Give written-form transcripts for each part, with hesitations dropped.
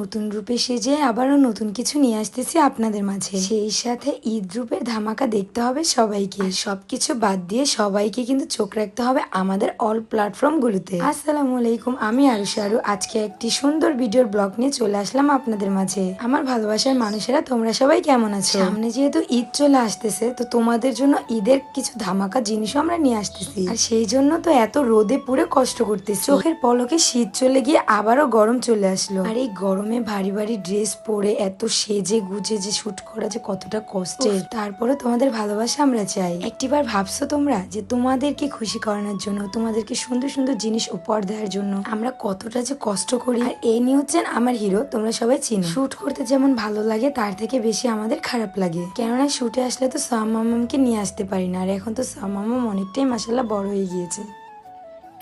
নতুন রূপে সেজে আবারও নতুন কিছু নিয়ে আসতেছি আপনাদের মাঝে। সেই সাথে ঈদ রূপের ধামাকা দেখতে হবে সবাইকে। সবকিছু বাদ দিয়ে সবাইকে কিন্তু চোখ রাখতে হবে আমাদের অল প্ল্যাটফর্ম গুলোতে। আসসালামু আলাইকুম, আমি আরুষা আরু। আজকে একটি সুন্দর ভিডিওর ব্লগ নিয়ে চলে আসলাম আপনাদের মাঝে। আমার ভালোবাসার মানুষেরা, তোমরা সবাই কেমন আছো? সামনে যেহেতু ঈদ চলে আসতেছে, তো তোমাদের জন্য ঈদের কিছু ধামাকা জিনিসও আমরা নিয়ে আসতেছি। আর সেই জন্য তো এত রোদে পুরে কষ্ট করতেছি। চোখের পলকে শীত চলে গিয়ে আবারও গরম চলে আসলো। আর এই গরমে ভারী ভারী ড্রেস পরে এত সেজে গুজে যে শুট করা যে কতটা কষ্টের, তারপরে তোমাদের ভালোবাসা আমরা চাই। একটিবার ভাবছো তোমরা যে তোমাদেরকে খুশি করানোর জন্য, তোমাদেরকে সুন্দর সুন্দর জিনিস উপহার দেওয়ার জন্য আমরা কতটা যে কষ্ট করি? আর এই নিয়ে হচ্ছেন আমার হিরো, তোমরা সবাই চিনো। শুট করতে যেমন ভালো লাগে, তার থেকে বেশি আমাদের খারাপ লাগে। কেননা শুটে আসলে তো সামামকে নিয়ে আসতে পারি না। আর এখন তো সামাম অনেকটাই মাসাল্লাহ বড় হয়ে গিয়েছে।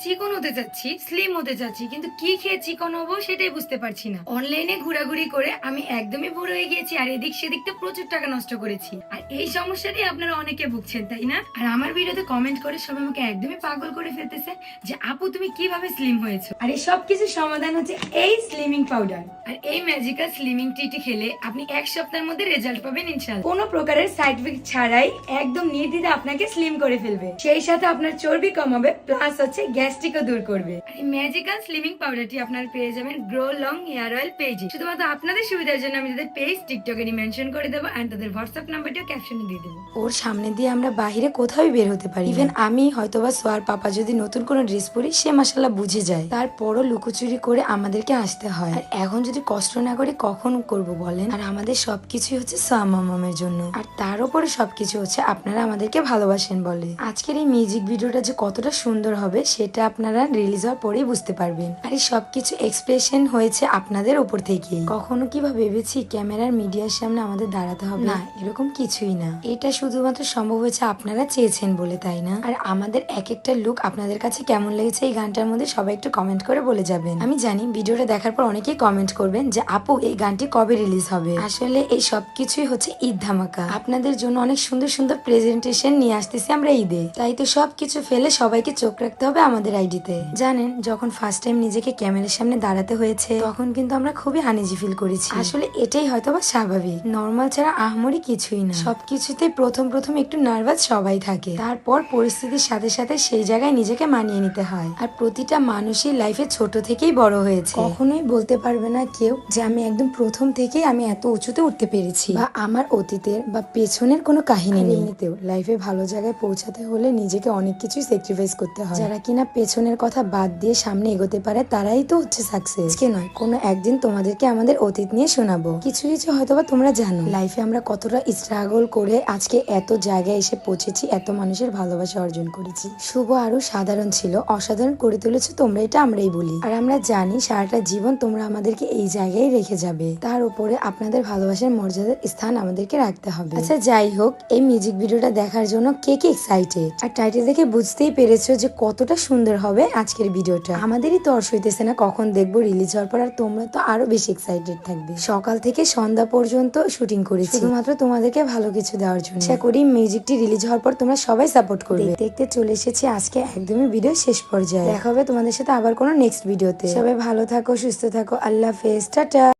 চিকন হতে চাচ্ছি, স্লিম হতে চাচ্ছি, কিন্তু কি খেয়ে চিকন হবো সেটাই বুঝতে পারছি না। অনলাইনে ঘোরাঘুরি করে আমি একদমই বুড়ো হয়ে গিয়েছি, আর এদিক সেদিক তো প্রচুর টাকা নষ্ট করেছি। আর এই সমস্যাটি আপনারা অনেকে ভুগছেন, তাই না? আর আমার ভিডিওতে কমেন্ট করে সবাই আমাকে একদমই পাগল করে ফেলতেছে যে আপু তুমি কিভাবে স্লিম হয়েছো। আর এই সবকিছু সমাধান হচ্ছে এই স্লিমিং পাউডার। আর এই ম্যাজিক্যাল স্লিমিং টিটি খেলে আপনি এক সপ্তাহের মধ্যে রেজাল্ট পাবেন ইনশাআল্লাহ। কোনো প্রকারের সাইড ইফেক্ট ছাড়াই একদম নির্দ্বিধায় আপনাকে স্লিম করে ফেলবে। সেই সাথে আপনার চর্বি কমাবে, প্লাস হচ্ছে গ্যাস্ট্রিকও দূর করবে। এই ম্যাজিক্যাল স্লিমিং পাউডারটি আপনারা পেয়ে যাবেন গ্রো লং হেয়ার অয়েল পেজে। শুধুমাত্র আপনাদের সুবিধার জন্য আমি তাদের পেজ টিকটকে মেনশন করে দেবো, আর তাদের হোয়াটসঅ্যাপ নাম্বারটিও ক্যাপশনে দিয়ে দেবো। ওর সামনে দিয়ে আমরা বাহিরে কোথাও বের হতে পারি। ইভেন আমি হয়তোবা সোয়ার পাপা যদি নতুন কোনো ড্রেস পরি, সে মাসাল্লাহ বুঝে যায়। তারপরও লুকোচুরি করে আমাদেরকে আসতে হয়। আর এখন যদি কষ্ট না করে কখন করব বলেন? আর আমাদের সবকিছুই হচ্ছে সামামের জন্য। আর তার উপরে সবকিছু হচ্ছে আপনারা আমাদেরকে ভালোবাসেন বলে। আজকের এই মিউজিক ভিডিওটা যে কতটা সুন্দর হবে সেটা আপনারা রিলিজ হওয়ার পরেই বুঝতে পারবেন। আর এই সবকিছু এক্সপ্রেশন হয়েছে আপনাদের উপর থেকে। কখনো কিবা ভেবেছি ক্যামেরার মিডিয়ার সামনে আমাদের দাঁড়াতে হবে? না, এরকম কিছুই না। এটা শুধুমাত্র সম্ভব হয়েছে আপনারা চেয়েছেন বলে, তাই না? আর আমাদের এক একটা লুক আপনাদের কাছে কেমন লেগেছে এই গানটার মধ্যে সবাই একটু কমেন্ট করে বলে যাবেন। আমি জানি ভিডিওটা দেখার পর অনেকেই কমেন্ট করবেন যে আপু এই গানটি কবে রিলিজ হবে। আসলে এই সবকিছুই হচ্ছে ঈদ ধামাকা। আপনাদের জন্য অনেক সুন্দর সুন্দর প্রেজেন্টেশন নিয়ে আসতেছি আমরা ঈদে। তাই তো সবকিছু ফেলে সবাইকে চোখ রাখতে হবে আমাদের আইডিতে। জানেন, যখন ফার্স্ট টাইম নিজেকে ক্যামেরার সামনে দাঁড়াতে হয়েছে, তখন কিন্তু আমরা খুবই আনইজি ফিল করেছি। আসলে এটাই হয়তোবা স্বাভাবিক। নর্মাল ছাড়া আহামরি কিছুই না। সবকিছুতে প্রথম প্রথম একটু নার্ভাস সবাই থাকে, তারপর পরিস্থিতির সাথে সাথে সেই জায়গায় নিজেকে মানিয়ে নিতে হয়। আর প্রতিটা মানুষই লাইফে ছোট থেকেই বড় হয়েছে। কখনোই বলতে পারবে না কেউ যে আমি একদম প্রথম থেকেই আমি এত উঁচুতে উঠতে পেরেছি, বা আমার অতীতের বা পেছনের কোনো কাহিনী নেই। এমনিতেও লাইফে ভালো জায়গায় পৌঁছাতে হলে নিজেকে অনেক কিছুই স্যাক্রিফাইস করতে হয়। যারা কিনা পেছনের কথা বাদ দিয়ে সামনে এগোতে পারে, তারাই তো হচ্ছে সাকসেস। কে নয়, কোনো একদিন তোমাদেরকে আমাদের অতীত নিয়ে শোনাবো। কিছু কিছু হয়তোবা তোমরা জানো লাইফে আমরা কতটা স্ট্রাগল করে আজকে এত জায়গায় এসে পৌঁছেছি, এত মানুষের ভালোবাসা অর্জন করেছি। শুভ আরো সাধারণ ছিল, অসাধারণ করে তুলেছো তোমরা, এটা আমরাই বলি। আর আমরা জানি সারাটা জীবন তোমরা আমাদেরকে এই জায়গায় রেখে যাবে। তার উপরে আপনাদের ভালোবাসার মর্যাদার স্থান আমাদেরকে রাখতে হবে। আচ্ছা যাই হোক, এই মিউজিক ভিডিওটা দেখার জন্য কে কে এক্সাইটেড? আর টাইটেল দেখে বুঝতেই পেরেছো যে কতটা সুন্দর হবে আজকের ভিডিওটা। আমাদেরই তর্স হইতেছে না কখন দেখবো রিলিজ হওয়ার পর। আর তোমরা তো আরো বেশি এক্সাইটেড থাকবে। সকাল থেকে সন্ধ্যা পর্যন্ত শুটিং করেছি শুধুমাত্র তোমাদেরকে ভালো কিছু দেওয়ার জন্য। আশা করি মিউজিকটি রিলিজ হওয়ার পর তোমরা সবাই সাপোর্ট করবে। দেখতে চলে এসেছি আজকে একদমই ভিডিও শেষ পর্যায়ে। দেখা হবে তোমাদের সাথে আবার কোনো নেক্সট ভিডিওতে। সবাই ভালো থাকো, সুস্থ থাকো, আল্লাহ হাফেজ, টাটা।